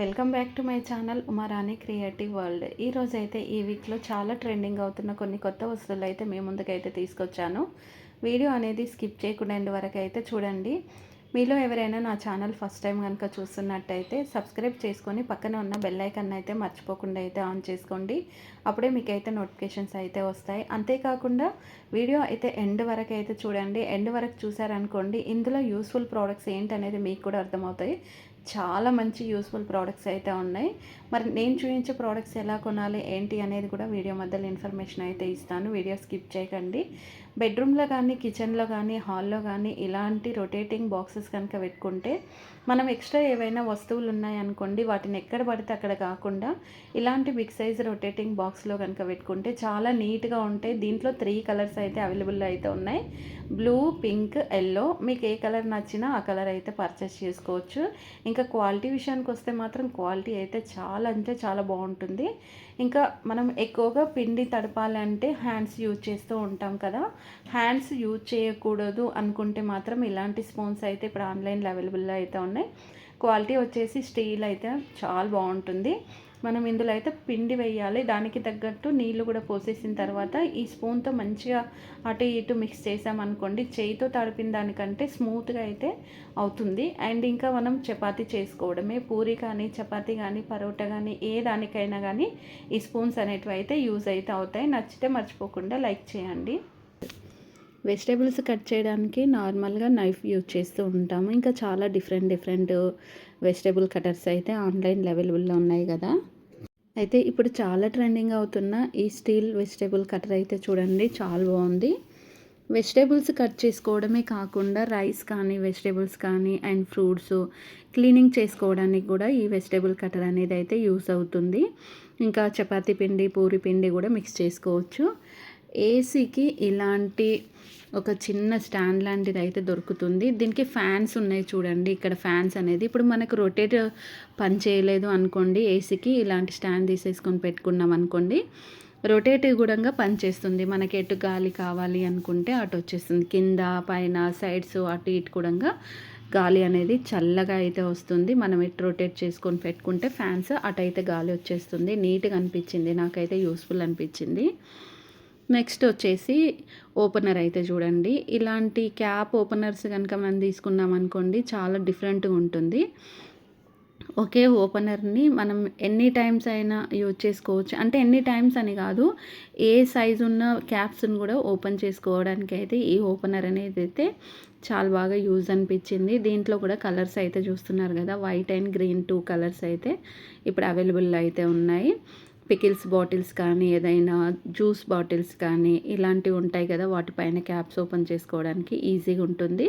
Welcome back to my channel Uma Rani creative world. ఈరోజైతే ఈ వీక్లో చాలా ట్రెండింగ్ అవుతున్న కొన్ని కొత్త వస్తువులు అయితే మీ ముందుకైతే తీసుకొచ్చాను. వీడియో అనేది స్కిప్ చేయకుండా ఎండ్ వరకు అయితే చూడండి. మీలో ఎవరైనా నా ఛానల్ ఫస్ట్ టైం కనుక చూస్తున్నట్టయితే సబ్స్క్రైబ్ చేసుకొని పక్కన ఉన్న బెల్ ఐకాన్ అయితే మర్చిపోకుండా అయితే ఆన్ చేసుకోండి. అప్పుడే మీకైతే నోటిఫికేషన్స్ అయితే వస్తాయి. అంతేకాకుండా వీడియో అయితే ఎండ్ వరకు అయితే చూడండి. ఎండ్ వరకు చూసారనుకోండి, ఇందులో యూస్ఫుల్ ప్రోడక్ట్స్ ఏంటనేది మీకు కూడా అర్థమవుతాయి. చాలా మంచి యూస్ఫుల్ ప్రోడక్ట్స్ అయితే ఉన్నాయి. మరి నేను చూపించే ప్రోడక్ట్స్ ఎలా కొనాలి ఏంటి అనేది కూడా వీడియో మధ్యలో ఇన్ఫర్మేషన్ అయితే ఇస్తాను. వీడియో స్కిప్ చేయకండి. బెడ్రూమ్లో కానీ, కిచెన్లో కానీ, హాల్లో కానీ ఇలాంటి రొటేటింగ్ బాక్సెస్ కనుక పెట్టుకుంటే మనం ఎక్స్ట్రా ఏవైనా వస్తువులు ఉన్నాయనుకోండి, వాటిని ఎక్కడ పడితే అక్కడ కాకుండా ఇలాంటి బిగ్ సైజ్ రొటేటింగ్ బాక్స్లో కనుక పెట్టుకుంటే చాలా నీట్గా ఉంటాయి. దీంట్లో 3 కలర్స్ అయితే అవైలబుల్ అయితే ఉన్నాయి. Blue, pink, yellow. మీకు ఏ కలర్ నచ్చినా ఆ కలర్ అయితే పర్చేస్ చేసుకోవచ్చు. ఇంకా క్వాలిటీ విషయానికి వస్తే మాత్రం క్వాలిటీ అయితే చాలా అంటే చాలా బాగుంటుంది. ఇంకా మనం ఎక్కువగా పిండి తడపాలంటే హ్యాండ్స్ యూజ్ చేస్తూ ఉంటాం కదా. హ్యాండ్స్ యూజ్ చేయకూడదు అనుకుంటే మాత్రం ఇలాంటి స్పూన్స్ అయితే ఇప్పుడు ఆన్లైన్లో అవైలబుల్లో అయితే ఉన్నాయి. క్వాలిటీ వచ్చేసి స్టీల్ అయితే చాలా బాగుంటుంది. మనం ఇందులో అయితే పిండి వేయాలి. దానికి తగ్గట్టు నీళ్ళు కూడా పోసేసిన తర్వాత ఈ స్పూన్తో మంచిగా అటు ఇటు మిక్స్ చేసామనుకోండి, చేయితో తడిపిన దానికంటే స్మూత్గా అయితే అవుతుంది. అండ్ ఇంకా మనం చపాతీ చేసుకోవడమే, పూరి కానీ, చపాతీ కానీ, పరోటా కానీ, ఏ దానికైనా కానీ ఈ స్పూన్స్ అనేటివి అయితే యూజ్ అయితే అవుతాయి. నచ్చితే మర్చిపోకుండా లైక్ చేయండి. వెజిటేబుల్స్ కట్ చేయడానికి నార్మల్గా నైఫ్ యూజ్ చేస్తూ ఉంటాము. ఇంకా చాలా డిఫరెంట్ వెజిటేబుల్ కటర్స్ అయితే ఆన్లైన్లో అవైలబుల్లో ఉన్నాయి కదా. అయితే ఇప్పుడు చాలా ట్రెండింగ్ అవుతున్న ఈ స్టీల్ వెజిటేబుల్ కటర్ అయితే చూడండి, చాలా బాగుంది. వెజిటేబుల్స్ కట్ చేసుకోవడమే కాకుండా రైస్ కానీ, వెజిటేబుల్స్ కానీ అండ్ ఫ్రూట్స్ క్లీనింగ్ చేసుకోవడానికి కూడా ఈ వెజిటేబుల్ కటర్ అనేది అయితే యూస్ అవుతుంది. ఇంకా చపాతీ పిండి, పూరి పిండి కూడా మిక్స్ చేసుకోవచ్చు. ఏసీకి ఇలాంటి ఒక చిన్న స్టాండ్ లాంటిది అయితే దొరుకుతుంది. దీనికి ఫ్యాన్స్ ఉన్నాయి చూడండి. ఇక్కడ ఫ్యాన్స్ అనేది ఇప్పుడు మనకు రొటేట్ పని చేయలేదు అనుకోండి, ఏసీకి ఇలాంటి స్టాండ్ తీసేసుకొని పెట్టుకున్నాం అనుకోండి, రొటేట్ కూడా పనిచేస్తుంది. మనకి ఎటు గాలి కావాలి అనుకుంటే అటు వచ్చేస్తుంది. కింద, పైన, సైడ్స్ అటు ఇటు కూడా గాలి అనేది చల్లగా అయితే వస్తుంది. మనం ఎటు రొటేట్ చేసుకొని పెట్టుకుంటే ఫ్యాన్స్ అటు అయితే గాలి వచ్చేస్తుంది. నీట్గా అనిపించింది, నాకైతే యూస్ఫుల్ అనిపించింది. నెక్స్ట్ వచ్చేసి ఓపెనర్ అయితే చూడండి. ఇలాంటి క్యాప్ ఓపెనర్స్ కనుక మనం తీసుకున్నాం అనుకోండి, చాలా డిఫరెంట్గా ఉంటుంది. ఒకే ఓపెనర్ని మనం ఎన్ని టైమ్స్ అయినా యూజ్ చేసుకోవచ్చు. అంటే ఎన్ని టైమ్స్ అని కాదు, ఏ సైజు ఉన్న క్యాప్స్ని కూడా ఓపెన్ చేసుకోవడానికి అయితే ఈ ఓపెనర్ అనేది అయితే చాలా బాగా యూజ్ అనిపించింది. దీంట్లో కూడా కలర్స్ అయితే చూస్తున్నారు కదా, వైట్ అండ్ గ్రీన్ 2 కలర్స్ అయితే ఇప్పుడు అవైలబుల్ అయితే ఉన్నాయి. పికిల్స్ బాటిల్స్ కానీ, ఏదైనా జ్యూస్ బాటిల్స్ కానీ ఇలాంటివి ఉంటాయి కదా, వాటిపైన క్యాప్స్ ఓపెన్ చేసుకోవడానికి ఈజీగా ఉంటుంది.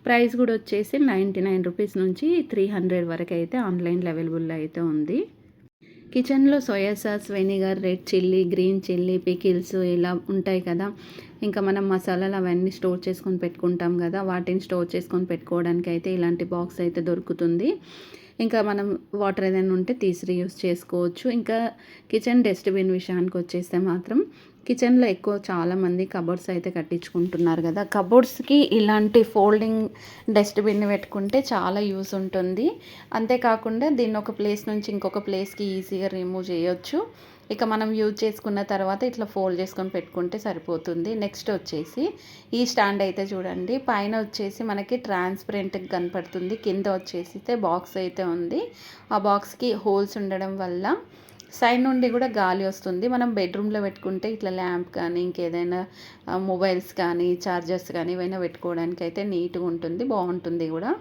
ప్రైస్ కూడా వచ్చేసి 99 రూపీస్ నుంచి 300 వరకు అయితే ఆన్లైన్లో అవైలబుల్ అయితే ఉంది. కిచెన్లో soya sauce, vinegar, red chilli, green chilli, pickles ఇలా ఉంటాయి కదా. ఇంకా మనం మసాలాలు అవన్నీ స్టోర్ చేసుకొని పెట్టుకుంటాం కదా, వాటిని స్టోర్ చేసుకొని పెట్టుకోవడానికి అయితే ఇలాంటి బాక్స్ అయితే దొరుకుతుంది. ఇంకా మనం వాటర్ ఏదైనా ఉంటే తీసి రీయూస్ చేసుకోవచ్చు. ఇంకా కిచెన్ డస్ట్బిన్ విషయానికి వచ్చేస్తే మాత్రం కిచెన్లో ఎక్కువ చాలామంది కబోర్డ్స్ అయితే కట్టించుకుంటున్నారు కదా. కబోర్డ్స్కి ఇలాంటి ఫోల్డింగ్ డస్ట్బిన్ పెట్టుకుంటే చాలా యూస్ ఉంటుంది. అంతేకాకుండా దీన్ని ఒక ప్లేస్ నుంచి ఇంకొక ప్లేస్కి ఈజీగా రిమూవ్ చేయొచ్చు. ఇక మనం యూజ్ చేసుకున్న తర్వాత ఇట్లా ఫోల్డ్ చేసుకొని పెట్టుకుంటే సరిపోతుంది. నెక్స్ట్ వచ్చేసి ఈ స్టాండ్ అయితే చూడండి, పైన వచ్చేసి మనకి ట్రాన్స్పరెంట్గా కనపడుతుంది, కింద వచ్చేసి బాక్స్ అయితే ఉంది. ఆ బాక్స్కి హోల్స్ ఉండడం వల్ల సైడ్ నుండి కూడా గాలి వస్తుంది. మనం బెడ్రూమ్లో పెట్టుకుంటే ఇట్లా ల్యాంప్ కానీ, ఇంకేదైనా మొబైల్స్ కానీ, ఛార్జర్స్ కానీ ఇవైనా పెట్టుకోవడానికి అయితే నీట్గా ఉంటుంది, బాగుంటుంది కూడా.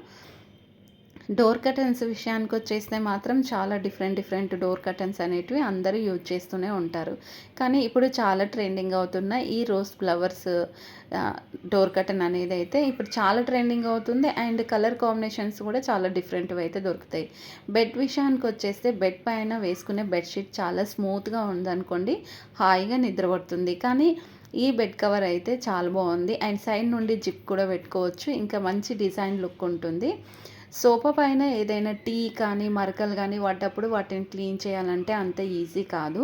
డోర్ కర్టన్స్ విషయానికి వచ్చేస్తే మాత్రం చాలా డిఫరెంట్ డోర్ కర్టన్స్ అనేటివి అందరూ యూజ్ చేస్తూనే ఉంటారు. కానీ ఇప్పుడు చాలా ట్రెండింగ్ అవుతున్న ఈ రోజ్ ఫ్లవర్స్ డోర్ కర్టన్ అనేది అయితే ఇప్పుడు చాలా ట్రెండింగ్ అవుతుంది. అండ్ కలర్ కాంబినేషన్స్ కూడా చాలా డిఫరెంట్వి అయితే దొరుకుతాయి. బెడ్ విషయానికి వచ్చేస్తే బెడ్ పైన వేసుకునే బెడ్షీట్ చాలా స్మూత్గా ఉందనుకోండి, హాయిగా నిద్రపడుతుంది. కానీ ఈ బెడ్ కవర్ అయితే చాలా బాగుంది. అండ్ సైడ్ నుండి జిప్ కూడా పెట్టుకోవచ్చు. ఇంకా మంచి డిజైన్ లుక్ ఉంటుంది. సోఫా పైన ఏదైనా టీ కానీ, మరకలు గానీ పడ్డప్పుడు వాటిని క్లీన్ చేయాలంటే అంత ఈజీ కాదు.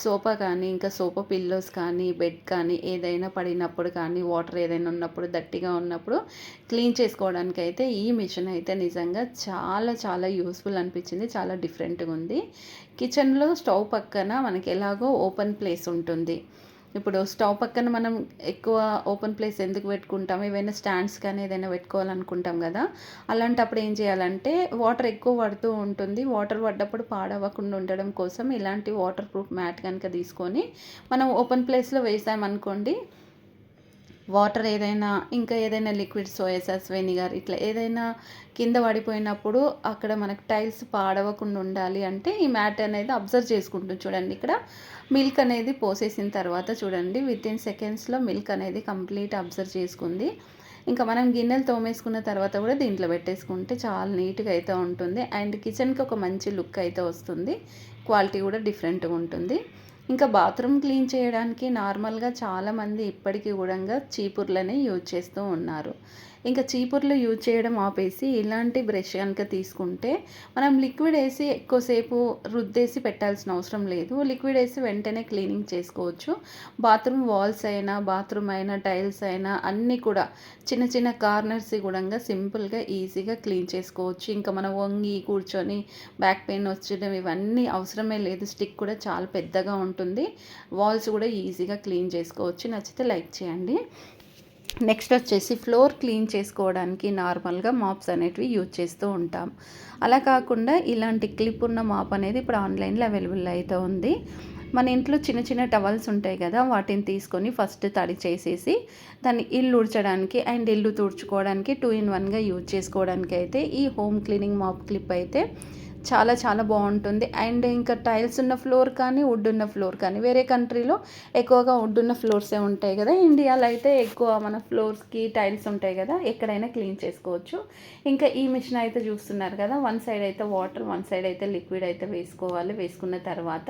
సోఫా కానీ, ఇంకా సోఫా పిల్లోస్ కానీ, బెడ్ కానీ ఏదైనా పడినప్పుడు కానీ, వాటర్ ఏదైనా ఉన్నప్పుడు, దట్టిగా ఉన్నప్పుడు క్లీన్ చేసుకోవడానికైతే ఈ మిషన్ అయితే నిజంగా చాలా చాలా యూస్‌ఫుల్ అనిపించింది. చాలా డిఫరెంట్‌గా ఉంది. కిచెన్‌లో స్టవ్ పక్కన మనకి ఎలాగో ఓపెన్ ప్లేస్ ఉంటుంది. ఇప్పుడు స్టవ్ పక్కన మనం ఎక్కువ ఓపెన్ ప్లేస్ ఎందుకు పెట్టుకుంటాం? ఏవైనా స్టాండ్స్ కానీ ఏదైనా పెట్టుకోవాలనుకుంటాం కదా! అలాంటప్పుడు ఏం చేయాలంటే వాటర్ ఎక్కువ పడుతూ ఉంటుంది. వాటర్ పడ్డప్పుడు పాడవ్వకుండా ఉండడం కోసం ఇలాంటి వాటర్ ప్రూఫ్ మ్యాట్ కనుక తీసుకొని మనం ఓపెన్ ప్లేస్‌లో వేసామనుకోండి, వాటర్ ఏదైనా ఇంకా ఏదైనా లిక్విడ్ సోయా సాస్, వెనిగర్ ఇట్లా ఏదైనా కింద పడిపోయినప్పుడు అక్కడ మనకు టైల్స్ పాడవకుండా ఉండాలి అంటే ఈ మ్యాట్ అనేది అబ్జర్వ్ చేసుకుంటుంది. చూడండి ఇక్కడ మిల్క్ అనేది పోసేసిన తర్వాత చూడండి వితిన్ సెకండ్స్‌లో మిల్క్ అనేది కంప్లీట్ అబ్జర్వ్ చేసుకుంది. ఇంకా మనం గిన్నెలు తోమేసుకున్న తర్వాత కూడా దీంట్లో పెట్టేసుకుంటే చాలా నీట్‌గా అయితే ఉంటుంది. అండ్ కిచెన్‌కి ఒక మంచి లుక్ అయితే వస్తుంది. క్వాలిటీ కూడా డిఫరెంట్‌గా ఉంటుంది. ఇంకా బాత్రూమ్ క్లీన్ చేయడానికి నార్మల్‌గా చాలామంది ఇప్పటికి గూడంగా చీపుర్లనే యూజ్ చేస్తూ ఉన్నారు. ఇంకా చీపుర్లు యూజ్ చేయడం ఆపేసి ఇలాంటి బ్రష్ గనుక తీసుకుంటే మనం లిక్విడ్ ఏసి ఎక్కువసేపు రుద్దేసి పెట్టాల్సిన అవసరం లేదు. లిక్విడ్ ఏసి వెంటనే క్లీనింగ్ చేసుకోవచ్చు. బాత్రూమ్ వాల్స్ అయినా, బాత్రూమ్ అయినా, టైల్స్ అయినా అన్నీ కూడా చిన్న చిన్న కార్నర్స్ గూడంగా సింపుల్‌గా, ఈజీగా క్లీన్ చేసుకోవచ్చు. ఇంకా మనం వంగి కూర్చొని బ్యాక్ పెయిన్ వచ్చడం ఇవన్నీ అవసరమే లేదు. స్టిక్ కూడా చాలా పెద్దగా ఉంటుంది. వాల్స్ కూడా ఈజీగా క్లీన్ చేసుకోవచ్చు. నచ్చితే లైక్ చేయండి. నెక్స్ట్ వచ్చేసి ఫ్లోర్ క్లీన్ చేసుకోవడానికి నార్మల్గా మాప్స్ అనేటివి యూజ్ చేస్తూ ఉంటాం. అలా కాకుండా ఇలాంటి క్లిప్ ఉన్న మాప్ అనేది ఇప్పుడు ఆన్లైన్లో అవైలబుల్ అయితే ఉంది. మన ఇంట్లో చిన్న చిన్న టవల్స్ ఉంటాయి కదా, వాటిని తీసుకొని ఫస్ట్ తడి చేసేసి దాన్ని ఇల్లు ఊడ్చడానికి అండ్ ఇల్లు తుడుచుకోవడానికి 2 in 1గా యూజ్ చేసుకోవడానికి అయితే ఈ హోమ్ క్లీనింగ్ మాప్ క్లిప్ అయితే చాలా చాలా బాగుంటుంది. అండ్ ఇంకా టైల్స్ ఉన్న ఫ్లోర్ కానీ, వుడ్ ఉన్న ఫ్లోర్ కానీ, వేరే కంట్రీలో ఎక్కువగా వుడ్ ఉన్న ఫ్లోర్సే ఉంటాయి కదా, ఇండియాలో అయితే ఎక్కువ మన ఫ్లోర్స్కి టైల్స్ ఉంటాయి కదా, ఎక్కడైనా క్లీన్ చేసుకోవచ్చు. ఇంకా ఈ మిషన్ అయితే చూస్తున్నారు కదా, వన్ సైడ్ అయితే వాటర్, వన్ సైడ్ అయితే లిక్విడ్ అయితే వేసుకోవాలి. వేసుకున్న తర్వాత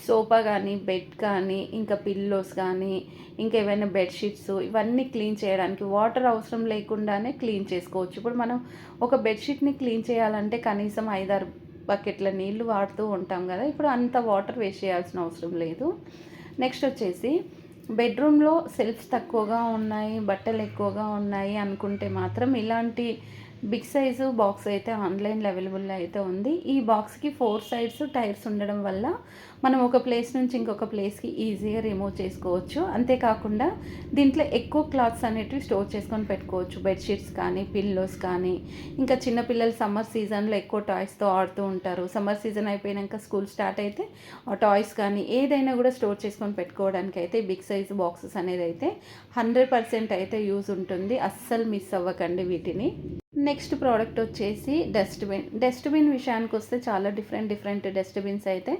సోఫా కానీ, బెడ్ కానీ, ఇంకా పిల్లోస్ కానీ, ఇంకా ఏవైనా బెడ్షీట్స్ ఇవన్నీ క్లీన్ చేయడానికి వాటర్ అవసరం లేకుండానే క్లీన్ చేసుకోవచ్చు. ఇప్పుడు మనం ఒక బెడ్షీట్ని క్లీన్ చేయాలంటే కనీసం 5-6 బకెట్ల నీళ్లు వాడుతూ ఉంటాం కదా, ఇప్పుడు అంత వాటర్ వేస్ట్ చేయాల్సిన అవసరం లేదు. నెక్స్ట్ వచ్చేసి బెడ్రూమ్లో సెల్ఫ్స్ తక్కువగా ఉన్నాయి, బట్టలు ఎక్కువగా ఉన్నాయి అనుకుంటే మాత్రం ఇలాంటి బిగ్ సైజు బాక్స్ అయితే ఆన్లైన్లో అవైలబుల్ అయితే ఉంది. ఈ బాక్స్కి 4 సైడ్స్ టైర్స్ ఉండడం వల్ల మనం ఒక ప్లేస్ నుంచి ఇంకొక ప్లేస్కి ఈజీగా రిమూవ్ చేసుకోవచ్చు. అంతేకాకుండా దీంట్లో ఎక్కువ క్లాత్స్ అనేటివి స్టోర్ చేసుకొని పెట్టుకోవచ్చు. బెడ్షీట్స్ కానీ, పిల్లోస్ కానీ, ఇంకా చిన్నపిల్లలు సమ్మర్ సీజన్లో ఎక్కువ టాయ్స్తో ఆడుతూ ఉంటారు. సమ్మర్ సీజన్ అయిపోయాక స్కూల్ స్టార్ట్ అయితే ఆ టాయ్స్ కానీ ఏదైనా కూడా స్టోర్ చేసుకొని పెట్టుకోవడానికి అయితే బిగ్ సైజ్ బాక్సెస్ అనేది అయితే 100% అయితే యూజ్ ఉంటుంది. అస్సలు మిస్ అవ్వకండి వీటిని. నెక్స్ట్ ప్రోడక్ట్ వచ్చేసి డస్ట్బిన్ విషయానికి వస్తే చాలా డిఫరెంట్ డస్ట్బిన్స్ అయితే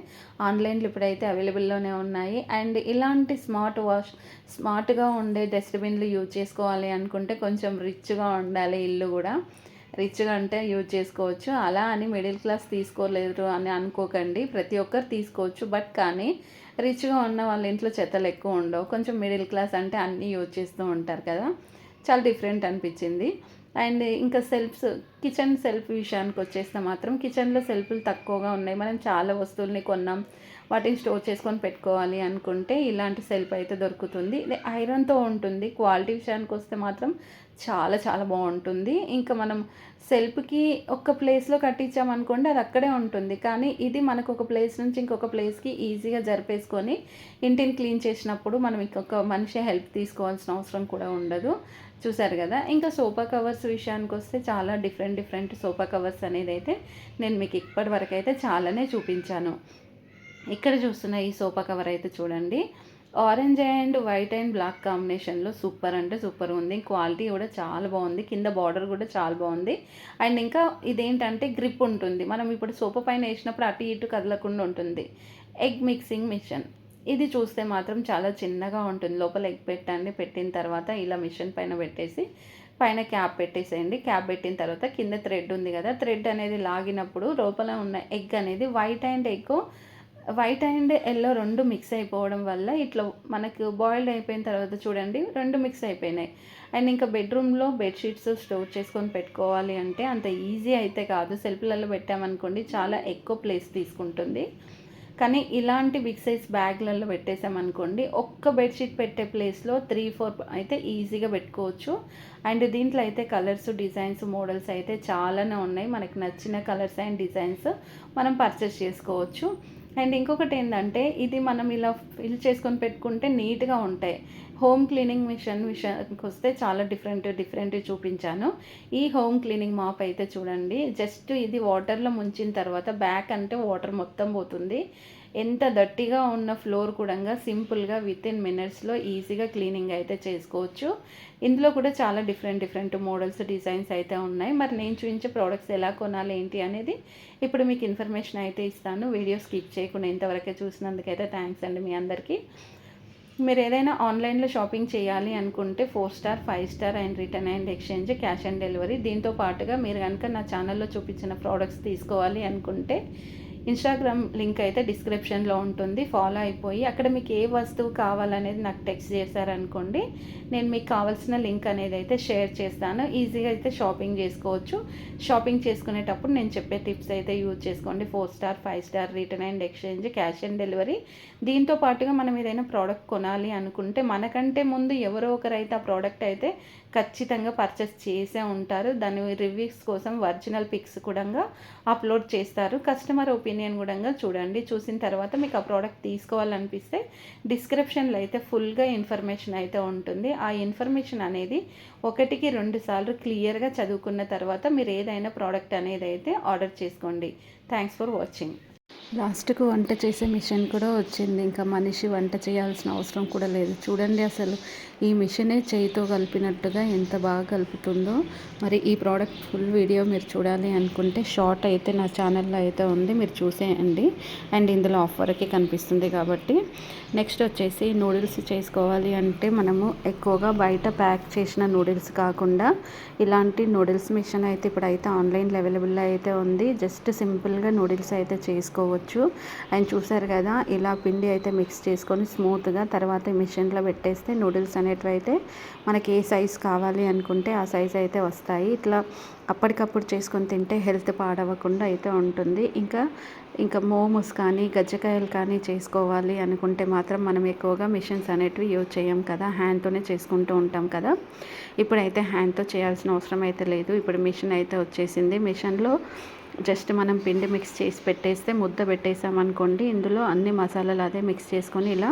ఆన్లైన్లో ఇప్పుడైతే అవైలబుల్లోనే ఉన్నాయి. అండ్ ఇలాంటి స్మార్ట్గా ఉండే డస్ట్బిన్లు యూజ్ చేసుకోవాలి అనుకుంటే కొంచెం రిచ్గా ఉండాలి. ఇల్లు కూడా రిచ్గా అంటే యూజ్ చేసుకోవచ్చు. అలా అని మిడిల్ క్లాస్ తీసుకోలేరు అని అనుకోకండి, ప్రతి ఒక్కరు తీసుకోవచ్చు. బట్ కానీ రిచ్గా ఉన్న వాళ్ళ ఇంట్లో చెత్తలు ఎక్కువ ఉండవు. కొంచెం మిడిల్ క్లాస్ అంటే అన్నీ యూజ్ చేస్తూ ఉంటారు కదా, చాలా డిఫరెంట్ అనిపించింది. అండ్ ఇంకా కిచెన్ సెల్ఫ్ విషయానికి వచ్చేస్తే మాత్రం కిచెన్లో సెల్ఫ్లు తక్కువగా ఉన్నాయి. మనం చాలా వస్తువుల్ని కొన్నాం, వాటిని స్టోర్ చేసుకొని పెట్టుకోవాలి అనుకుంటే ఇలాంటి సెల్ఫ్ అయితే దొరుకుతుంది. ఇది ఐరన్తో ఉంటుంది. క్వాలిటీ విషయానికి వస్తే మాత్రం చాలా చాలా బాగుంటుంది. ఇంకా మనం సెల్ఫ్కి ఒక ప్లేస్లో కట్టించామనుకోండి అది అక్కడే ఉంటుంది, కానీ ఇది మనకు ఒక ప్లేస్ నుంచి ఇంకొక ప్లేస్కి ఈజీగా జరిపేసుకొని ఇంటిని క్లీన్ చేసినప్పుడు మనం ఇంకొక మనిషి హెల్ప్ తీసుకోవాల్సిన అవసరం కూడా ఉండదు. చూసారు కదా. ఇంకా సోఫా కవర్స్ విషయానికి వస్తే చాలా డిఫరెంట్ సోఫా కవర్స్ అనేది అయితే నేను మీకు ఇప్పటి వరకు అయితే చాలానే చూపించాను. ఇక్కడ చూస్తున్న ఈ సోఫా కవర్ అయితే చూడండి, orange and white and black కాంబినేషన్లో సూపర్ అంటే సూపర్ ఉంది. క్వాలిటీ కూడా చాలా బాగుంది. కింద బార్డర్ కూడా చాలా బాగుంది. అండ్ ఇంకా ఇదేంటంటే గ్రిప్ ఉంటుంది. మనం ఇప్పుడు సోఫా పైన వేసినప్పుడు అటు ఇటు కదలకుండా ఉంటుంది. ఎగ్ మిక్సింగ్ మిషన్ ఇది చూస్తే మాత్రం చాలా చిన్నగా ఉంటుంది. లోపల ఎగ్ పెట్టండి, పెట్టిన తర్వాత ఇలా మిషన్ పైన పెట్టేసి పైన క్యాప్ పెట్టేసేయండి. క్యాప్ పెట్టిన తర్వాత కింద థ్రెడ్ ఉంది కదా, థ్రెడ్ అనేది లాగినప్పుడు లోపల ఉన్న ఎగ్ అనేది white and egg white and yellow 2 mix అయిపోవడం వల్ల ఇట్లా మనకు బాయిల్డ్ అయిపోయిన తర్వాత చూడండి 2 మిక్స్ అయిపోయినాయి. అండ్ ఇంకా బెడ్రూమ్లో బెడ్షీట్స్ స్టోర్ చేసుకొని పెట్టుకోవాలి అంటే అంత ఈజీ అయితే కాదు. సెల్ఫ్లలో పెట్టామనుకోండి చాలా ఎక్కువ ప్లేస్ తీసుకుంటుంది. కానీ ఇలాంటి బిగ్ సైజ్ బ్యాగ్లలో పెట్టేసామనుకోండి ఒక్క బెడ్షీట్ పెట్టే ప్లేస్లో 3-4 అయితే ఈజీగా పెట్టుకోవచ్చు. అండ్ దీంట్లో అయితే కలర్స్, డిజైన్స్, మోడల్స్ అయితే చాలానే ఉన్నాయి. మనకి నచ్చిన కలర్స్ అండ్ డిజైన్స్ మనం పర్చేస్ చేసుకోవచ్చు. అండ్ ఇంకొకటి ఏంటంటే ఇది మనం ఇలా ఫిల్ చేసుకొని పెట్టుకుంటే నీట్గా ఉంటాయి. హోమ్ క్లీనింగ్ మిషన్ విషయానికి వస్తే చాలా డిఫరెంట్ చూపించాను. ఈ హోమ్ క్లీనింగ్ మాప్ అయితే చూడండి, జస్ట్ ఇది వాటర్లో ముంచిన తర్వాత బ్యాక్ అంటే వాటర్ మొత్తం పోతుంది. ఎంత దట్టిగా ఉన్న ఫ్లోర్ కూడా సింపుల్గా వితిన్ మినిట్స్లో ఈజీగా క్లీనింగ్ అయితే చేసుకోవచ్చు. ఇందులో కూడా చాలా డిఫరెంట్ మోడల్స్, డిజైన్స్ అయితే ఉన్నాయి. మరి నేను చూపించే ప్రోడక్ట్స్ ఎలా కొనాలి ఏంటి అనేది ఇప్పుడు మీకు ఇన్ఫర్మేషన్ అయితే ఇస్తాను. వీడియో స్కిప్ చేయకుండా ఇంతవరకే చూసినందుకైతే థ్యాంక్స్ అండి మీ అందరికీ. మీరు ఏదైనా ఆన్లైన్లో షాపింగ్ చేయాలి అనుకుంటే 4 star, 5 star and return and exchange, cash on delivery. దీంతో పాటుగా మీరు కనుక నా ఛానల్లో చూపించిన ప్రోడక్ట్స్ తీసుకోవాలి అనుకుంటే ఇన్స్టాగ్రామ్ లింక్ అయితే డిస్క్రిప్షన్లో ఉంటుంది. ఫాలో అయిపోయి అక్కడ మీకు ఏ వస్తువు కావాలనేది నాకు టెక్స్ట్ చేశారనుకోండి, నేను మీకు కావాల్సిన లింక్ అనేది అయితే షేర్ చేస్తాను. ఈజీగా అయితే షాపింగ్ చేసుకోవచ్చు. షాపింగ్ చేసుకునేటప్పుడు నేను చెప్పే టిప్స్ అయితే యూజ్ చేసుకోండి. 4 star, 5 star, return and exchange, cash on delivery. దీంతో పాటుగా మనం ఏదైనా ప్రోడక్ట్ కొనాలి అనుకుంటే మనకంటే ముందు ఎవరో ఒకరైతే ఆ ప్రోడక్ట్ అయితే ఖచ్చితంగా పర్చేస్ చేసే ఉంటారు. దాని రివ్యూస్ కోసం ఒరిజినల్ పిక్స్ కూడా అప్లోడ్ చేస్తారు. కస్టమర్ ఒపీనియన్ కూడా చూడండి. చూసిన తర్వాత మీకు ఆ ప్రోడక్ట్ తీసుకోవాలనిపిస్తే డిస్క్రిప్షన్లో అయితే ఫుల్గా ఇన్ఫర్మేషన్ అయితే ఉంటుంది. ఆ ఇన్ఫర్మేషన్ అనేది 1-2 సార్లు క్లియర్గా చదువుకున్న తర్వాత మీరు ఏదైనా ప్రోడక్ట్ అనేది అయితే ఆర్డర్ చేసుకోండి. Thanks for watching. లాస్ట్కు వంట చేసే మిషన్ కూడా వచ్చింది. ఇంకా మనిషి వంట చేయాల్సిన అవసరం కూడా లేదు. చూడండి అసలు ఈ మిషనే చేయితో కలిపినట్టుగా ఎంత బాగా కలుపుతుందో. మరి ఈ ప్రోడక్ట్ ఫుల్ వీడియో మీరు చూడాలి అనుకుంటే షార్ట్ అయితే నా ఛానల్లో అయితే ఉంది, మీరు చూసేయండి. అండ్ ఇందులో ఆఫర్కి కనిపిస్తుంది కాబట్టి. నెక్స్ట్ వచ్చేసి నూడిల్స్ చేసుకోవాలి అంటే మనము ఎక్కువగా బయట ప్యాక్ చేసిన నూడిల్స్ కాకుండా ఇలాంటి నూడిల్స్ మిషన్ అయితే ఇప్పుడైతే ఆన్లైన్లో అవైలబుల్లో అయితే ఉంది. జస్ట్ సింపుల్గా నూడిల్స్ అయితే చేసుకోవచ్చు. అండ్ చూసారు కదా, ఇలా పిండి అయితే మిక్స్ చేసుకొని స్మూత్గా తర్వాత మిషన్లో పెట్టేస్తే నూడిల్స్ అనేటివి అయితే మనకి ఏ సైజ్ కావాలి అనుకుంటే ఆ సైజ్ అయితే వస్తాయి. ఇట్లా అప్పటికప్పుడు చేసుకొని తింటే హెల్త్ పాడవకుండా అయితే ఉంటుంది. ఇంకా మోమోస్ కానీ గజ్జకాయలు కానీ చేసుకోవాలి అనుకుంటే మాత్రం మనం ఎక్కువగా మిషన్స్ అనేటివి యూజ్ చేయం కదా, హ్యాండ్తోనే చేసుకుంటూ ఉంటాం కదా. ఇప్పుడైతే హ్యాండ్తో చేయాల్సిన అవసరం అయితే లేదు. ఇప్పుడు మిషన్ అయితే వచ్చేసింది. మిషన్లో జస్ట్ మనం పిండి మిక్స్ చేసి పెట్టేస్తే ముద్ద పెట్టేసామనుకోండి, ఇందులో అన్ని మసాలాలు అదే మిక్స్ చేసుకొని ఇలా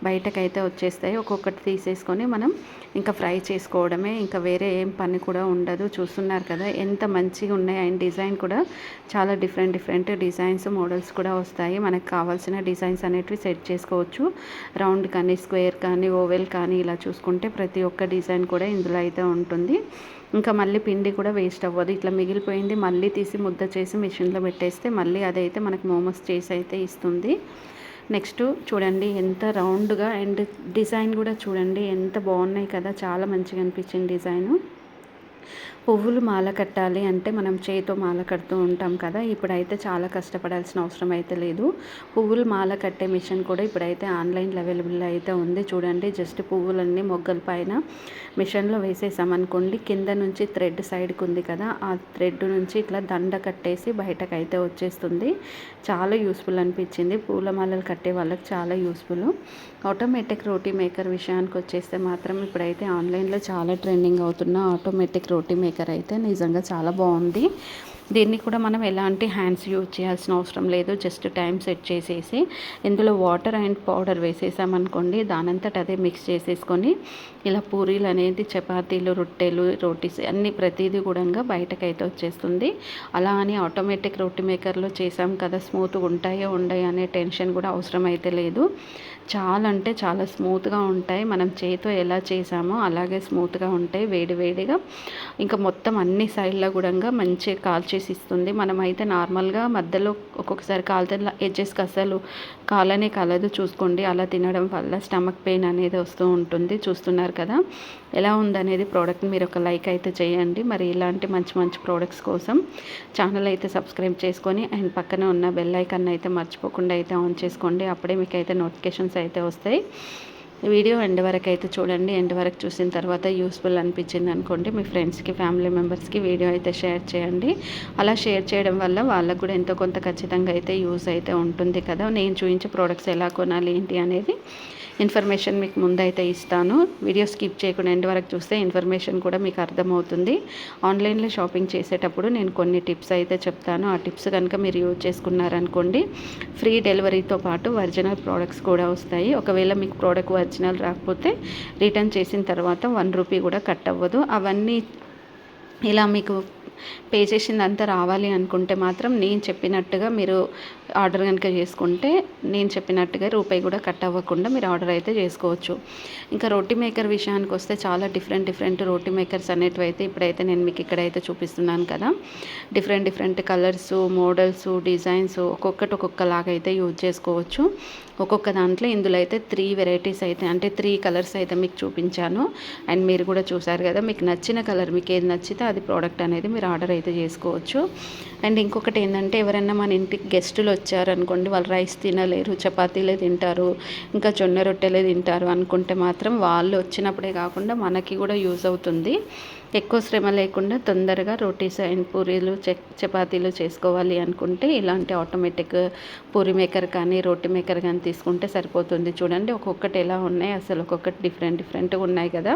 బయటకైతే వచ్చేస్తాయి. ఒక్కొక్కటి తీసేసుకొని మనం ఇంకా ఫ్రై చేసుకోవడమే, ఇంకా వేరే ఏం పని కూడా ఉండదు. చూస్తున్నారు కదా ఎంత మంచిగా ఉన్నాయి. అండ్ డిజైన్ కూడా చాలా డిఫరెంట్ డిజైన్స్, మోడల్స్ కూడా వస్తాయి. మనకు కావాల్సిన డిజైన్స్ అనేటివి సెట్ చేసుకోవచ్చు. రౌండ్ కానీ, స్క్వేర్ కానీ, ఓవెల్ కానీ ఇలా చూసుకుంటే ప్రతి ఒక్క డిజైన్ కూడా ఇందులో అయితే ఉంటుంది. ఇంకా మళ్ళీ పిండి కూడా వేస్ట్ అవ్వదు. ఇట్లా మిగిలిపోయింది మళ్ళీ తీసి ముద్ద చేసి మిషన్లో పెట్టేస్తే మళ్ళీ అదైతే మనకు మోమోస్ చేసి అయితే ఇస్తుంది. నెక్స్ట్ చూడండి ఎంత రౌండ్గా, అండ్ డిజైన్ కూడా చూడండి ఎంత బాగున్నాయి కదా, చాలా మంచిగా అనిపించింది డిజైను. పువ్వులు మాల కట్టాలి అంటే మనం చేతితో మాల కడుతూ ఉంటాం కదా, ఇప్పుడైతే చాలా కష్టపడాల్సిన అవసరం అయితే లేదు. పువ్వులు మాల కట్టే మిషన్ కూడా ఇప్పుడైతే ఆన్లైన్లో అవైలబుల్ అయితే ఉంది. చూడండి జస్ట్ పువ్వులన్నీ మొగ్గల పైన మిషన్లో వేసేసామనుకోండి, కింద నుంచి థ్రెడ్ సైడ్కి ఉంది కదా, ఆ థ్రెడ్ నుంచి ఇట్లా దండ కట్టేసి బయటకు అయితే వచ్చేస్తుంది. చాలా యూస్ఫుల్ అనిపించింది. పూల మాలలు కట్టే వాళ్ళకి చాలా యూస్ఫుల్. ఆటోమేటిక్ రోటీ మేకర్ విషయానికి వచ్చేస్తే మాత్రం ఇప్పుడైతే ఆన్లైన్లో చాలా ట్రెండింగ్ అవుతున్న ఆటోమేటిక్ రోటీ మేకర్ అయితే నిజంగా చాలా బాగుంది. దీన్ని కూడా మనం ఎలాంటి హ్యాండ్స్ యూజ్ చేయాల్సిన అవసరం లేదు. జస్ట్ టైం సెట్ చేసేసి ఇందులో వాటర్ అండ్ పౌడర్ వేసేసామనుకోండి, దానంతట అదే మిక్స్ చేసేసుకొని ఇలా పూరీలు అనేది, చపాతీలు, రొట్టెలు, రోటీస్ అన్నీ ప్రతిదీ కూడా బయటకైతే వచ్చేస్తుంది. అలా అని ఆటోమేటిక్ రోటీ మేకర్లో చేసాం కదా స్మూత్గా ఉంటాయో ఉండయో అనే టెన్షన్ కూడా అవసరం అయితే లేదు. చాలా అంటే చాలా స్మూత్గా ఉంటాయి. మనం చేతితో ఎలా చేసామో అలాగే స్మూత్గా ఉంటాయి. వేడివేడిగా ఇంకా మొత్తం అన్ని సైడ్లో కూడా మంచిగా కాల్చేసి ఎడ్జెస్ ఇస్తుంది. మనమైతే నార్మల్గా మధ్యలో ఒక్కొక్కసారి కాలితే ఎడ్జెస్కి అస్సలు కాలనే కాలదు. చూసుకోండి, అలా తినడం వల్ల స్టమక్ పెయిన్ అనేది వస్తూ ఉంటుంది. చూస్తున్నారు కదా ఎలా ఉందనేది ప్రోడక్ట్. మీరు ఒక లైక్ అయితే చేయండి. మరి ఇలాంటి మంచి మంచి ప్రోడక్ట్స్ కోసం ఛానల్ అయితే సబ్స్క్రైబ్ చేసుకొని అండ్ పక్కన ఉన్న బెల్ ఐకాన్ అయితే మర్చిపోకుండా అయితే ఆన్ చేసుకోండి. అప్పుడే మీకు అయితే నోటిఫికేషన్స్ అయితే వస్తాయి. వీడియో ఎండ్ వరకు అయితే చూడండి. ఎండ్ వరకు చూసిన తర్వాత యూస్ఫుల్ అనిపించింది అనుకోండి, మీ ఫ్రెండ్స్కి ఫ్యామిలీ మెంబర్స్కి వీడియో అయితే షేర్ చేయండి. అలా షేర్ చేయడం వల్ల వాళ్ళకు కూడా ఎంతో కొంత ఖచ్చితంగా అయితే యూస్ అయితే ఉంటుంది కదా. నేను చూపించే ప్రోడక్ట్స్ ఎలా కొనాలి ఏంటి అనేది ఇన్ఫర్మేషన్ మీకు ముందైతే ఇస్తాను. వీడియో స్కిప్ చేయకుండా ఎండ్ వరకు చూస్తే ఇన్ఫర్మేషన్ కూడా మీకు అర్థమవుతుంది. ఆన్లైన్లో షాపింగ్ చేసేటప్పుడు నేను కొన్ని టిప్స్ అయితే చెప్తాను. ఆ టిప్స్ కనుక మీరు యూజ్ చేసుకున్నారనుకోండి, ఫ్రీ డెలివరీతో పాటు ఒరిజినల్ ప్రోడక్ట్స్ కూడా వస్తాయి. ఒకవేళ మీకు ప్రోడక్ట్ ఒరిజినల్ రాకపోతే రిటర్న్ చేసిన తర్వాత 1 రూపీ కూడా కట్ అవ్వదు. అవన్నీ ఇలా మీకు పే చేసిందంతా రావాలి అనుకుంటే మాత్రం నేను చెప్పినట్టుగా మీరు ఆర్డర్ కనుక చేసుకుంటే నేను చెప్పినట్టుగా రూపాయి కూడా కట్ అవ్వకుండా మీరు ఆర్డర్ అయితే చేసుకోవచ్చు. ఇంకా రోటీ మేకర్ విషయానికి వస్తే చాలా డిఫరెంట్ రోటీ మేకర్స్ అనేటివి అయితే ఇప్పుడైతే నేను మీకు ఇక్కడైతే చూపిస్తున్నాను కదా. డిఫరెంట్ కలర్స్, మోడల్స్, డిజైన్స్ ఒక్కొక్కటి ఒక్కొక్కలాగా అయితే యూజ్ చేసుకోవచ్చు. ఒక్కొక్క దాంట్లో ఇందులో అయితే 3 వెరైటీస్ అయితే అంటే 3 కలర్స్ అయితే మీకు చూపించాను. అండ్ మీరు కూడా చూసారు కదా, మీకు నచ్చిన కలర్ మీకు ఏది నచ్చితే అది ప్రోడక్ట్ అనేది మీరు ఆర్డర్ అయితే చేసుకోవచ్చు. అండ్ ఇంకొకటి ఏంటంటే, ఎవరైనా మన ఇంటికి గెస్టులు వచ్చారనుకోండి, వాళ్ళు రైస్ తినలేరు, చపాతీలే తింటారు, ఇంకా జొన్న రొట్టెలే తింటారు అనుకుంటే మాత్రం వాళ్ళు వచ్చినప్పుడే కాకుండా మనకి కూడా యూజ్ అవుతుంది. ఎక్కువ శ్రమ లేకుండా తొందరగా రోటీస్ అండ్ పూరీలు చపాతీలు చేసుకోవాలి అనుకుంటే ఇలాంటి ఆటోమేటిక్ పూరీ మేకర్ కానీ రోటీ మేకర్ కానీ తీసుకుంటే సరిపోతుంది. చూడండి ఒక్కొక్కటి ఎలా ఉన్నాయి, అసలు ఒక్కొక్కటి డిఫరెంట్గా ఉన్నాయి కదా.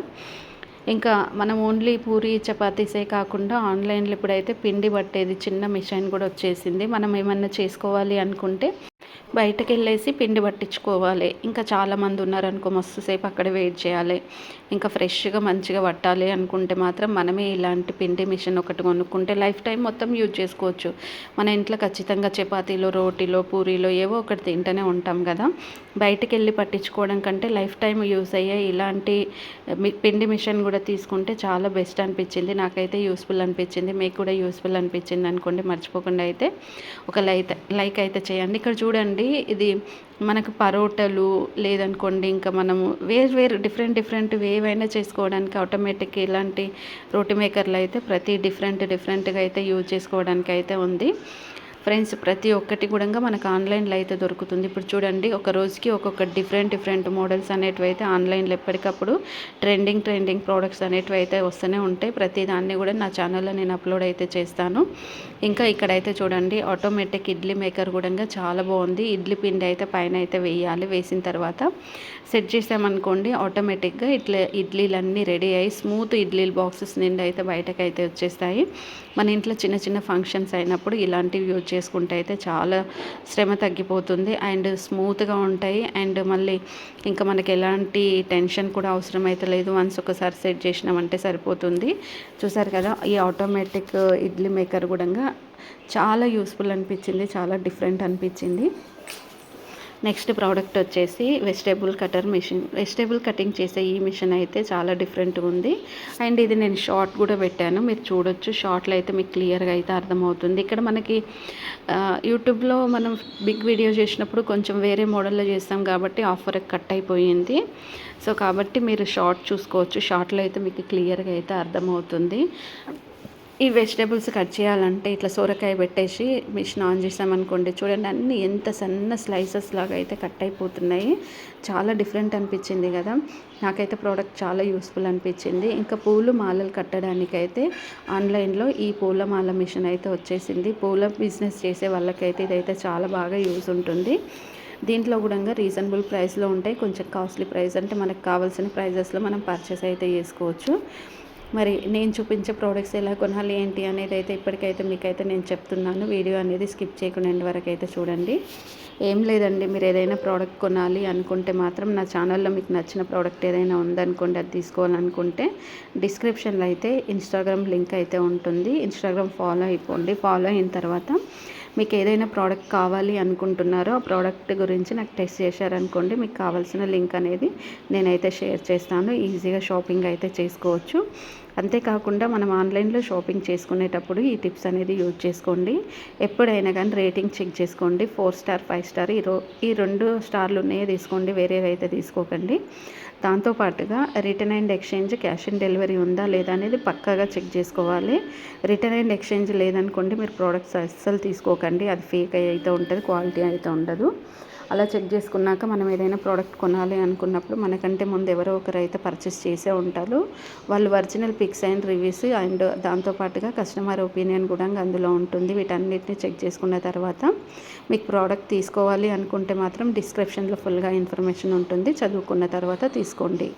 ఇంకా మనం ఓన్లీ పూరీ చపాతీసే కాకుండా ఆన్లైన్లో ఇప్పుడైతే పిండి పట్టేది చిన్న మిషన్ కూడా వచ్చేసింది. మనం ఏమన్నా చేసుకోవాలి అనుకుంటే బయటకు వెళ్ళేసి పిండి పట్టించుకోవాలి. ఇంకా చాలామంది ఉన్నారనుకో, మస్తు సేపు అక్కడే వెయిట్ చేయాలి. ఇంకా ఫ్రెష్గా మంచిగా పట్టాలి అనుకుంటే మాత్రం మనమే ఇలాంటి పిండి మిషన్ ఒకటి కొనుక్కుంటే లైఫ్ టైం మొత్తం యూజ్ చేసుకోవచ్చు. మన ఇంట్లో ఖచ్చితంగా చపాతీలో, రోటీలో, పూరీలో ఏవో ఒకటి తింటూనే ఉంటాం కదా. బయటకు వెళ్ళి పట్టించుకోవడం కంటే లైఫ్ టైం యూజ్ అయ్యే ఇలాంటి పిండి మిషన్ కూడా తీసుకుంటే చాలా బెస్ట్ అనిపించింది. నాకైతే యూస్ఫుల్ అనిపించింది. మీకు కూడా యూస్ఫుల్ అనిపించింది అనుకోండి, మర్చిపోకుండా అయితే ఒక లైక్ అయితే చేయండి. ఇక్కడ చూడండి, ఇది మనకు పరోటాలు లేదనుకోండి, ఇంకా మనము వేరు డిఫరెంట్ ఏవైనా చేసుకోవడానికి ఆటోమేటిక్ ఇలాంటి రోటీ మేకర్లు అయితే ప్రతి డిఫరెంట్గా అయితే యూజ్ చేసుకోవడానికి అయితే ఉంది ఫ్రెండ్స్. ప్రతి ఒక్కటి కూడా మనకు ఆన్లైన్లో అయితే దొరుకుతుంది. ఇప్పుడు చూడండి, ఒక రోజుకి ఒక్కొక్క డిఫరెంట్ మోడల్స్ అనేటివి అయితే ఆన్లైన్లో ఎప్పటికప్పుడు ట్రెండింగ్ ప్రోడక్ట్స్ అనేటివి అయితే వస్తూనే ఉంటాయి. ప్రతి దాన్ని కూడా నా ఛానల్లో నేను అప్లోడ్ అయితే చేస్తాను. ఇంకా ఇక్కడైతే చూడండి, ఆటోమేటిక్ ఇడ్లీ మేకర్ కూడా చాలా బాగుంది. ఇడ్లీ పిండి అయితే పైన అయితే వేయాలి. వేసిన తర్వాత సెట్ చేసామనుకోండి, ఆటోమేటిక్గా ఇట్లా ఇడ్లీలన్నీ రెడీ అయ్యి స్మూత్ ఇడ్లీల బాక్సెస్ నిండా అయితే బయటకు అయితే వచ్చేస్తాయి. మన ఇంట్లో చిన్న ఫంక్షన్స్ అయినప్పుడు ఇలాంటివి యూజ్ చేసుకుంటే అయితే చాలా శ్రమ తగ్గిపోతుంది అండ్ స్మూత్గా ఉంటాయి. అండ్ మళ్ళీ ఇంకా మనకి ఎలాంటి టెన్షన్ కూడా అవసరం అయితే లేదు. వన్స్ ఒకసారి సెట్ చేసినామంటే సరిపోతుంది. చూసారు కదా, ఈ ఆటోమేటిక్ ఇడ్లీ మేకర్ కూడా చాలా యూస్ఫుల్ అనిపించింది, చాలా డిఫరెంట్ అనిపించింది. నెక్స్ట్ ప్రోడక్ట్ వచ్చేసి vegetable cutter machine. Vegetable cutting చేసే ఈ మిషన్ అయితే చాలా డిఫరెంట్గా ఉంది. అండ్ ఇది నేను షార్ట్ కూడా పెట్టాను, మీరు చూడొచ్చు. షార్ట్లో అయితే మీకు క్లియర్గా అయితే అర్థమవుతుంది. ఇక్కడ మనకి యూట్యూబ్లో మనం బిగ్ వీడియో చేసినప్పుడు కొంచెం వేరే మోడల్లో చేస్తాం కాబట్టి ఆఫర్ కట్ అయిపోయింది. సో కాబట్టి మీరు షార్ట్ చూసుకోవచ్చు. షార్ట్లో అయితే మీకు క్లియర్గా అయితే అర్థమవుతుంది. ఈ వెజిటేబుల్స్ కట్ చేయాలంటే ఇట్లా సొరకాయ పెట్టేసి మిషన్ ఆన్ చేసామనుకోండి, చూడండి అన్నీ ఎంత సన్న స్లైసెస్ లాగా అయితే కట్ అయిపోతున్నాయి. చాలా డిఫరెంట్ అనిపించింది కదా. నాకైతే ప్రోడక్ట్ చాలా యూస్ఫుల్ అనిపించింది. ఇంకా పూలు మాలలు కట్టడానికైతే ఆన్లైన్లో ఈ పూల మాల మిషన్ అయితే వచ్చేసింది. పూల బిజినెస్ చేసే వాళ్ళకైతే ఇదైతే చాలా బాగా యూజ్ ఉంటుంది. దీంట్లో కూడా రీజనబుల్ ప్రైస్లో ఉంటాయి. కొంచెం కాస్ట్లీ ప్రైస్ అంటే మనకు కావాల్సిన ప్రైజెస్లో మనం పర్చేస్ అయితే చేసుకోవచ్చు. మరి నేను చూపించే ప్రోడక్ట్స్ ఎలా కొనాలి ఏంటి అనేది అయితే ఇప్పటికైతే మీకైతే నేను చెప్తున్నాను. వీడియో అనేది స్కిప్ చేయకుండా ఎండ్ వరకు అయితే చూడండి. ఏం లేదండి, మీరు ఏదైనా ప్రోడక్ట్ కొనాలి అనుకుంటే మాత్రం నా ఛానల్లో మీకు నచ్చిన ప్రోడక్ట్ ఏదైనా ఉందనుకోండి, అది తీసుకోవాలనుకుంటే డిస్క్రిప్షన్లో అయితే ఇన్స్టాగ్రామ్ లింక్ అయితే ఉంటుంది. ఇన్స్టాగ్రామ్ ఫాలో అయిపోండి. ఫాలో అయిన తర్వాత మీకు ఏదైనా ప్రోడక్ట్ కావాలి అనుకుంటున్నారో ఆ ప్రోడక్ట్ గురించి నాకు టెక్స్ట్ చేశారనుకోండి, మీకు కావాల్సిన లింక్ అనేది నేనైతే షేర్ చేస్తాను. ఈజీగా షాపింగ్ అయితే చేసుకోవచ్చు. అంతేకాకుండా మనం ఆన్లైన్లో షాపింగ్ చేసుకునేటప్పుడు ఈ టిప్స్ అనేది యూజ్ చేసుకోండి. ఎప్పుడైనా కానీ రేటింగ్ చెక్ చేసుకోండి. 4 స్టార్ 5 స్టార్ ఈ 2 స్టార్లు ఉన్నాయే తీసుకోండి, వేరేవి అయితే తీసుకోకండి. దాంతోపాటుగా return and exchange cash on delivery ఉందా లేదా అనేది పక్కాగా చెక్ చేసుకోవాలి. రిటర్న్ అండ్ ఎక్స్చేంజ్ లేదనుకోండి, మీరు ప్రోడక్ట్స్ అస్సలు తీసుకోకండి. అది ఫేక్ అయితే ఉంటుంది, క్వాలిటీ అయితే ఉండదు. అలా చెక్ చేసుకున్నాక మనం ఏదైనా ప్రోడక్ట్ కొనాలి అనుకున్నప్పుడు మనకంటే ముందు ఎవరో ఒకరు అయితే పర్చేస్ చేసే ఉంటారు. వాళ్ళు original pics and reviews and దాంతోపాటుగా కస్టమర్ ఒపీనియన్ కూడా అందులో ఉంటుంది. వీటన్నిటిని చెక్ చేసుకున్న తర్వాత మీకు ప్రోడక్ట్ తీసుకోవాలి అనుకుంటే మాత్రం డిస్క్రిప్షన్లో ఫుల్గా ఇన్ఫర్మేషన్ ఉంటుంది, చదువుకున్న తర్వాత తీసుకోండి.